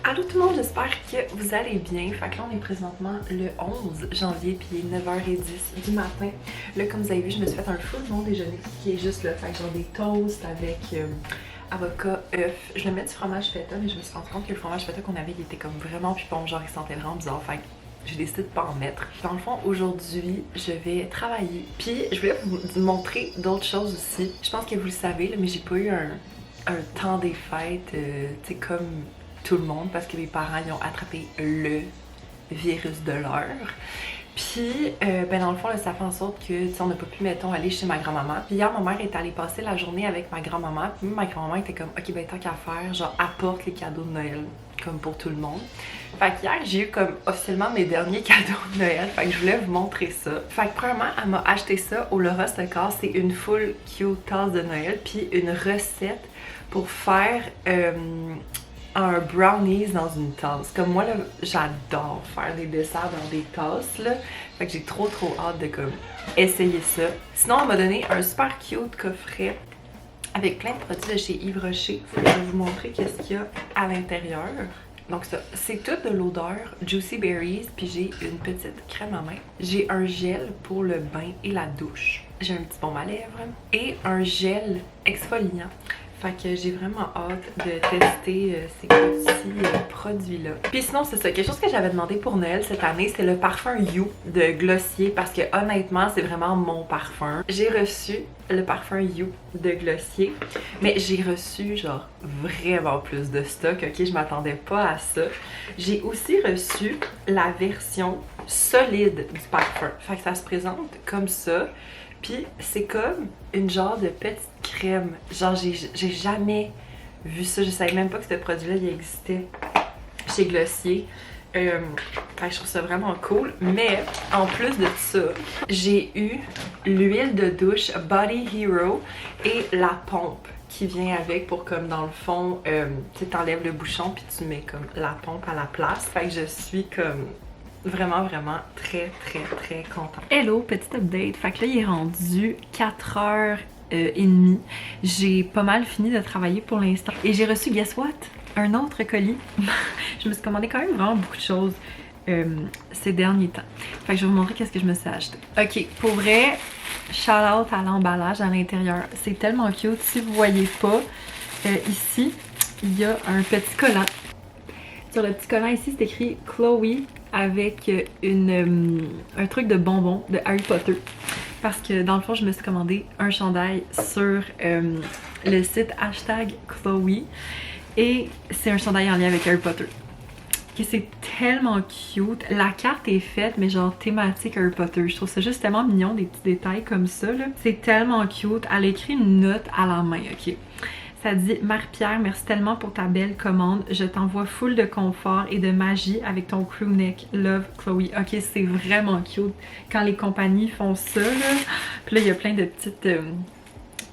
Allô tout le monde, j'espère que vous allez bien. Fait que là on est présentement le 11 janvier puis il est 9h10 du matin. Là comme vous avez vu, je me suis fait un full bon déjeuner qui est juste là. Fait que genre des toasts avec avocat, œuf. Je le mets du fromage feta mais je me suis rendu compte que le fromage feta qu'on avait il était comme vraiment plus bon, genre il sentait vraiment bizarre. Fait que j'ai décidé de pas en mettre. Dans le fond, aujourd'hui, je vais travailler. Puis je voulais vous montrer d'autres choses aussi. Je pense que vous le savez, là, mais j'ai pas eu un temps des fêtes, tu sais, comme tout le monde, parce que mes parents ils ont attrapé le virus de l'heure. Puis, ben dans le fond, là, ça fait en sorte que, tu sais, on n'a pas pu, mettons, aller chez ma grand-maman. Puis hier, ma mère est allée passer la journée avec ma grand-maman. Puis ma grand-maman était comme, ok, ben tant qu'à faire, genre, apporte les cadeaux de Noël, comme pour tout le monde. Fait qu'hier, j'ai eu comme officiellement mes derniers cadeaux de Noël. Fait que je voulais vous montrer ça. Fait que premièrement, elle m'a acheté ça au Laura Secor. C'est une full cute tasse de Noël. Puis une recette pour faire un brownies dans une tasse. Comme moi, là, j'adore faire des desserts dans des tasses, là. Fait que j'ai trop hâte de comme essayer ça. Sinon, elle m'a donné un super cute coffret avec plein de produits de chez Yves Rocher. Je vais vous montrer qu'est-ce qu'il y a à l'intérieur. Donc ça, c'est tout de l'odeur Juicy Berries, puis j'ai une petite crème à main. J'ai un gel pour le bain et la douche. J'ai un petit baume à lèvres et un gel exfoliant. Fait que j'ai vraiment hâte de tester ces petits produits-là. Puis sinon, c'est ça. Quelque chose que j'avais demandé pour Noël cette année, c'est le parfum You de Glossier. Parce que honnêtement, c'est vraiment mon parfum. J'ai reçu le parfum You de Glossier. Mais j'ai reçu genre vraiment plus de stock. Ok, je m'attendais pas à ça. J'ai aussi reçu la version solide du parfum. Fait que ça se présente comme ça. Puis c'est comme une genre de petite crème. Genre j'ai jamais vu ça. Je savais même pas que ce produit-là il existait chez Glossier. Fait que je trouve ça vraiment cool. Mais en plus de ça, j'ai eu l'huile de douche Body Hero et la pompe qui vient avec pour comme dans le fond, tu sais, t'enlèves le bouchon puis tu mets comme la pompe à la place. Fait que je suis comme vraiment très contente. Hello, petit update. Fait que là, il est rendu 4h30. J'ai pas mal fini de travailler pour l'instant. Et j'ai reçu, guess what? Un autre colis. Je me suis commandé quand même vraiment beaucoup de choses ces derniers temps. Fait que je vais vous montrer qu'est-ce que je me suis acheté. Ok, pour vrai, shout out à l'emballage à l'intérieur. C'est tellement cute. Si vous voyez pas, ici, il y a un petit collant. Sur le petit collant ici, c'est écrit Chloe avec un truc de bonbons de Harry Potter. Parce que dans le fond, je me suis commandé un chandail sur le site #Chloe. Et c'est un chandail en lien avec Harry Potter. Et c'est tellement cute. La carte est faite, mais genre thématique Harry Potter. Je trouve ça juste tellement mignon, des petits détails comme ça, là. C'est tellement cute. Elle a écrit une note à la main, ok? Ça dit « Marie-Pierre, merci tellement pour ta belle commande. Je t'envoie full de confort et de magie avec ton crew neck. Love, Chloe. » Ok, c'est vraiment cute quand les compagnies font ça, là. Puis là, il y a plein de petites...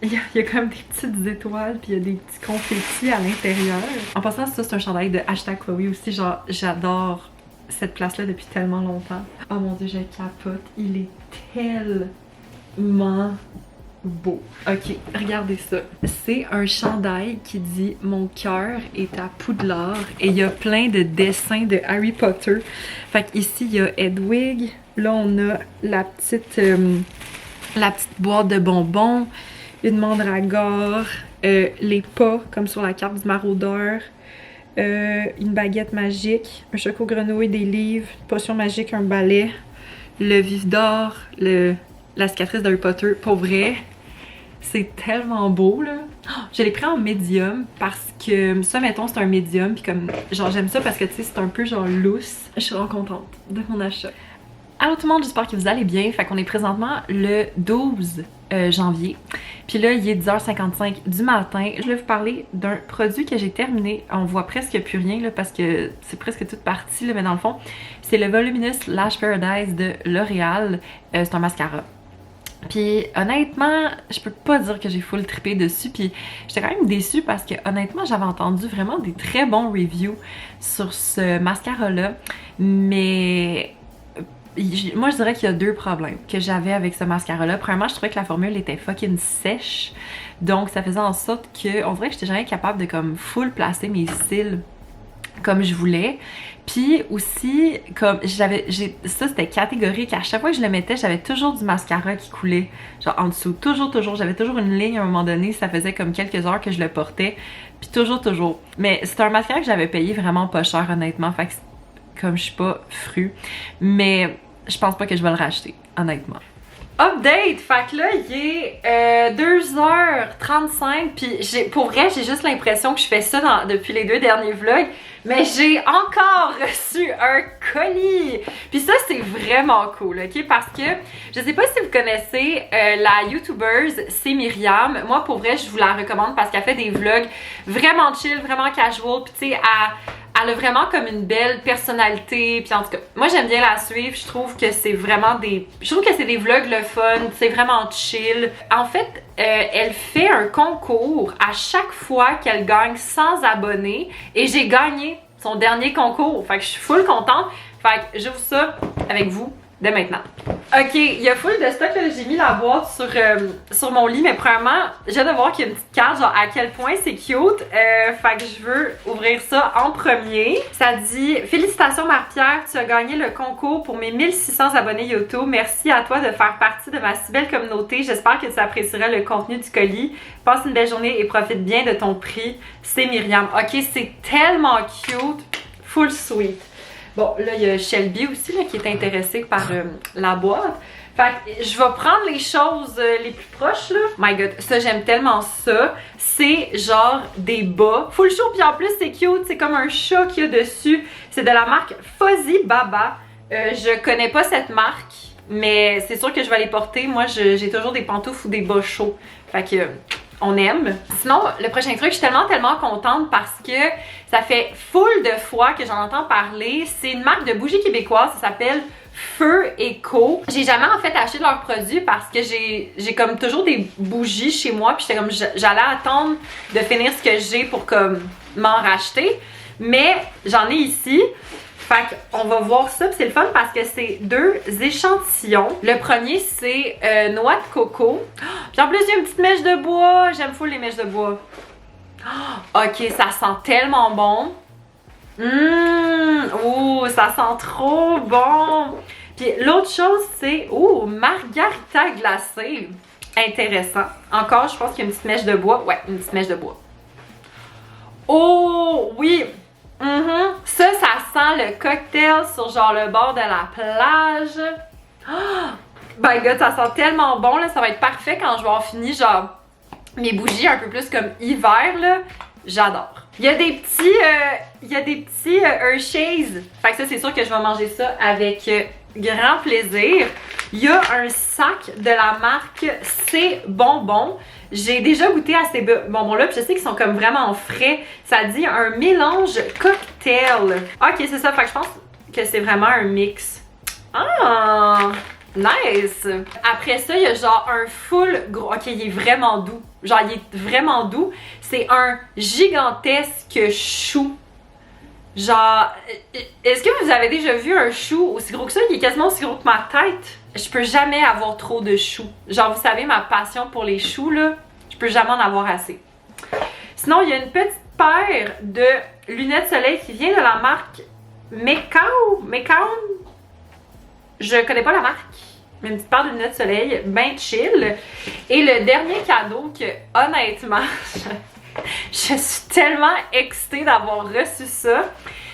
Il y a comme des petites étoiles, puis il y a des petits confettis à l'intérieur. En passant, ça, c'est un chandail de #Chloe aussi. Genre, j'adore cette place-là depuis tellement longtemps. Oh mon Dieu, je capote. Il est tellement beau. Ok, regardez ça. C'est un chandail qui dit « Mon cœur est à Poudlard » et il y a plein de dessins de Harry Potter. Fait qu'ici, il y a Hedwig. Là, on a la petite boîte de bonbons, une mandragore, les pas, comme sur la carte du maraudeur, une baguette magique, un choco grenouille, des livres, une potion magique, un balai, le vif d'or, la cicatrice d'Harry Potter. Pour vrai, c'est tellement beau, là. Oh, je l'ai pris en médium parce que ça, mettons, c'est un médium. Puis comme, genre, j'aime ça parce que, tu sais, c'est un peu genre lousse. Je suis vraiment contente de mon achat. Allô tout le monde, j'espère que vous allez bien. Fait qu'on est présentement le 12 janvier. Puis là, il est 10h55 du matin. Je vais vous parler d'un produit que j'ai terminé. On voit presque plus rien là, parce que c'est presque toute partie, là, mais dans le fond, c'est le Voluminous Lash Paradise de L'Oréal. C'est un mascara. Puis honnêtement, je peux pas dire que j'ai full trippé dessus. Puis j'étais quand même déçue parce que honnêtement, j'avais entendu vraiment des très bons reviews sur ce mascara-là. Mais moi, je dirais qu'il y a deux problèmes que j'avais avec ce mascara-là. Premièrement, je trouvais que la formule était fucking sèche. Donc, ça faisait en sorte que, on dirait que j'étais jamais capable de comme full placer mes cils comme je voulais. Puis aussi, comme ça c'était catégorique, à chaque fois que je le mettais, j'avais toujours du mascara qui coulait, genre en dessous, toujours, j'avais toujours une ligne à un moment donné, ça faisait comme quelques heures que je le portais, puis toujours. Mais c'est un mascara que j'avais payé vraiment pas cher honnêtement, fait que comme je suis pas fru, mais je pense pas que je vais le racheter, honnêtement. Update! Fait que là, il est 2h35, puis pour vrai, j'ai juste l'impression que je fais ça depuis les 2 derniers vlogs, mais j'ai encore reçu un colis! Puis ça, c'est vraiment cool, ok? Parce que, je sais pas si vous connaissez la YouTubeuse, c'est Myriam. Moi, pour vrai, je vous la recommande parce qu'elle fait des vlogs vraiment chill, vraiment casual, puis tu sais, elle a vraiment comme une belle personnalité, puis en tout cas, moi j'aime bien la suivre, je trouve que c'est vraiment je trouve que c'est des vlogs le fun, c'est vraiment chill. En fait, elle fait un concours à chaque fois qu'elle gagne 100 abonnés, et j'ai gagné son dernier concours, fait que je suis full contente, fait que j'ouvre ça avec vous dès maintenant. Ok, il y a full de stock, j'ai mis la boîte sur mon lit, mais premièrement, je viens de voir qu'il y a une petite carte, genre à quel point c'est cute, fait que je veux ouvrir ça en premier. Ça dit « Félicitations Marie-Pierre, tu as gagné le concours pour mes 1600 abonnés YouTube. Merci à toi de faire partie de ma si belle communauté. J'espère que tu apprécieras le contenu du colis. Passe une belle journée et profite bien de ton prix. C'est Myriam. » Ok, c'est tellement cute, full sweet. Bon, là, il y a Shelby aussi là, qui est intéressée par la boîte. Fait que je vais prendre les choses les plus proches, là. My God, ça, j'aime tellement ça. C'est genre des bas. Full chaud, puis en plus, c'est cute. C'est comme un chat qu'il y a dessus. C'est de la marque Fuzzy Baba. Je connais pas cette marque, mais c'est sûr que je vais les porter. Moi, j'ai toujours des pantoufles ou des bas chauds. Fait que... on aime. Sinon, le prochain truc, je suis tellement contente parce que ça fait full de fois que j'en entends parler. C'est une marque de bougies québécoise, ça s'appelle Feu Eco. J'ai jamais en fait acheté de leurs produits parce que j'ai comme toujours des bougies chez moi, puis j'étais comme j'allais attendre de finir ce que j'ai pour comme m'en racheter. Mais j'en ai ici. Fait qu'on va voir ça, puis c'est le fun parce que c'est 2 échantillons. Le premier, c'est noix de coco. Puis en plus, il y a une petite mèche de bois. J'aime full les mèches de bois. Ok, ça sent tellement bon. Ouh, ça sent trop bon. Puis l'autre chose, c'est margarita glacée. Intéressant. Encore, je pense qu'il y a une petite mèche de bois. Ouais, une petite mèche de bois. Oh, oui. Ça sent le cocktail sur genre le bord de la plage. Oh my god, ça sent tellement bon là, ça va être parfait quand je vais avoir fini genre mes bougies un peu plus comme hiver là. J'adore. Il y a des petits Hershey's. Fait que ça c'est sûr que je vais manger ça avec grand plaisir. Il y a un sac de la marque C'est Bonbons. J'ai déjà goûté à ces bonbons-là, puis je sais qu'ils sont comme vraiment frais. Ça dit un mélange cocktail. Ok, c'est ça, fait que je pense que c'est vraiment un mix. Ah, nice! Après ça, il y a genre un full gros... Ok, il est vraiment doux. Genre, il est vraiment doux. C'est un gigantesque chou. Genre, est-ce que vous avez déjà vu un chou aussi gros que ça? Il est quasiment aussi gros que ma tête. Je peux jamais avoir trop de choux. Genre, vous savez, ma passion pour les choux, là, je peux jamais en avoir assez. Sinon, il y a une petite paire de lunettes soleil qui vient de la marque Mekao. Je connais pas la marque, mais une petite paire de lunettes soleil, ben chill. Et le dernier cadeau que, honnêtement, je suis tellement excitée d'avoir reçu ça.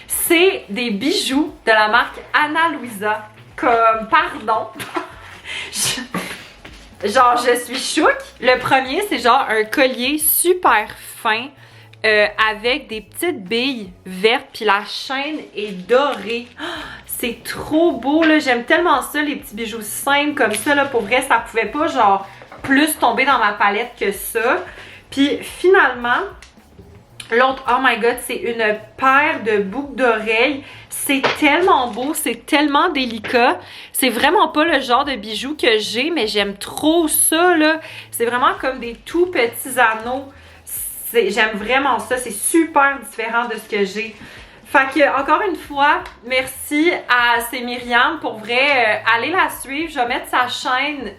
C'est des bijoux de la marque Ana Luisa. Comme, pardon. Genre, je suis chouque. Le premier, c'est genre un collier super fin avec des petites billes vertes, puis la chaîne est dorée. C'est trop beau, là. J'aime tellement ça, les petits bijoux simples comme ça, là. Pour vrai, ça pouvait pas, genre, plus tomber dans ma palette que ça. Puis, finalement, l'autre, oh my god, c'est une paire de boucles d'oreilles. C'est tellement beau, c'est tellement délicat. C'est vraiment pas le genre de bijoux que j'ai, mais j'aime trop ça, là. C'est vraiment comme des tout petits anneaux. J'aime vraiment ça, c'est super différent de ce que j'ai. Fait que, encore une fois, merci à C'est Myriam. Pour vrai, allez la suivre. Je vais mettre sa chaîne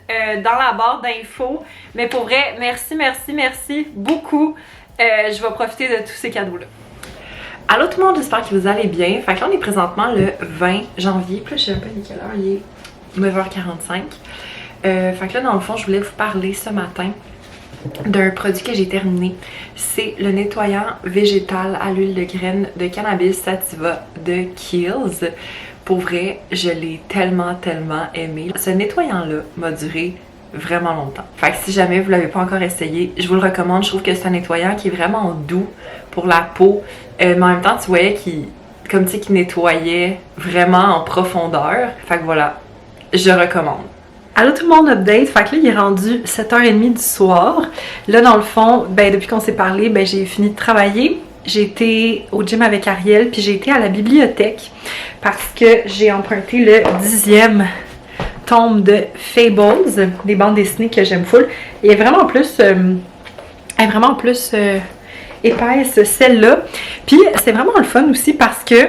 dans la barre d'infos. Mais pour vrai, merci beaucoup. Je vais profiter de tous ces cadeaux-là. Allô tout le monde, j'espère que vous allez bien. Fait que là on est présentement le 20 janvier, puis là je sais même pas quelle heure, il est 9h45. Fait que là dans le fond je voulais vous parler ce matin d'un produit que j'ai terminé. C'est le nettoyant végétal à l'huile de graines de cannabis sativa de Kiehl's. Pour vrai, je l'ai tellement aimé. Ce nettoyant-là m'a duré vraiment longtemps. Fait que si jamais vous l'avez pas encore essayé, je vous le recommande. Je trouve que c'est un nettoyant qui est vraiment doux pour la peau. Mais en même temps, tu voyais qu'il nettoyait vraiment en profondeur. Fait que voilà, je recommande. Allô tout le monde, update. Fait que là, il est rendu 7h30 du soir. Là, dans le fond, depuis qu'on s'est parlé, j'ai fini de travailler. J'ai été au gym avec Ariel, puis j'ai été à la bibliothèque parce que j'ai emprunté le 10e tome de Fables, des bandes dessinées que j'aime full. Et elle est vraiment plus, épaisse, celle-là. Puis c'est vraiment le fun aussi parce que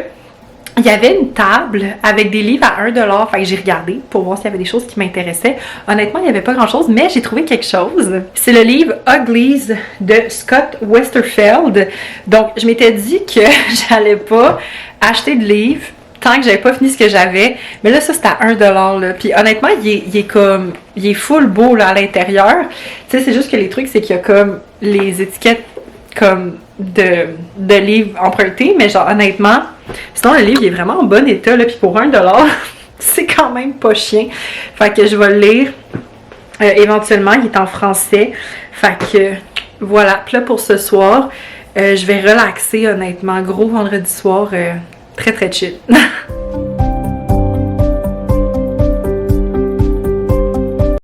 il y avait une table avec des livres à 1$. Fait que j'ai regardé pour voir s'il y avait des choses qui m'intéressaient. Honnêtement, il n'y avait pas grand-chose, mais j'ai trouvé quelque chose. C'est le livre Uglies de Scott Westerfeld. Donc, je m'étais dit que j'allais pas acheter de livres tant que j'avais pas fini ce que j'avais. Mais là, ça, c'est à 1$, là. Puis honnêtement, il est full beau, là, à l'intérieur. Tu sais, c'est juste que les trucs, c'est qu'il y a comme les étiquettes comme de livres empruntés, mais genre honnêtement, sinon le livre il est vraiment en bon état, là, puis pour 1$, c'est quand même pas chien. Fait que je vais le lire éventuellement, il est en français. Fait que voilà, puis là pour ce soir, je vais relaxer honnêtement, gros vendredi soir, très chill.